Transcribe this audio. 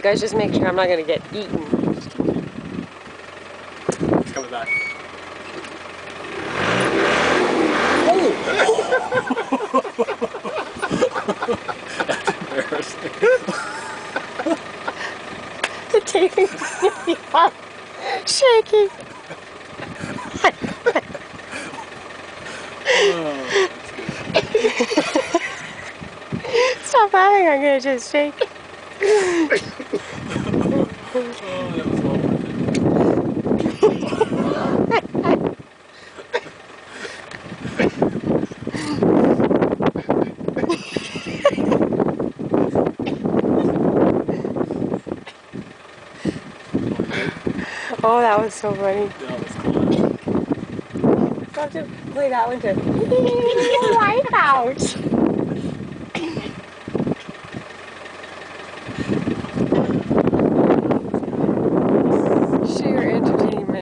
You guys just make sure I'm not gonna get eaten. It's coming back. That's embarrassing. The taping's gonna be off. Shaking. Oh, that's good. Stop laughing, I'm gonna just shake. Oh, that was well worth it. Oh, that was so funny. That was cool. I'll have to play that one too. Wipeout.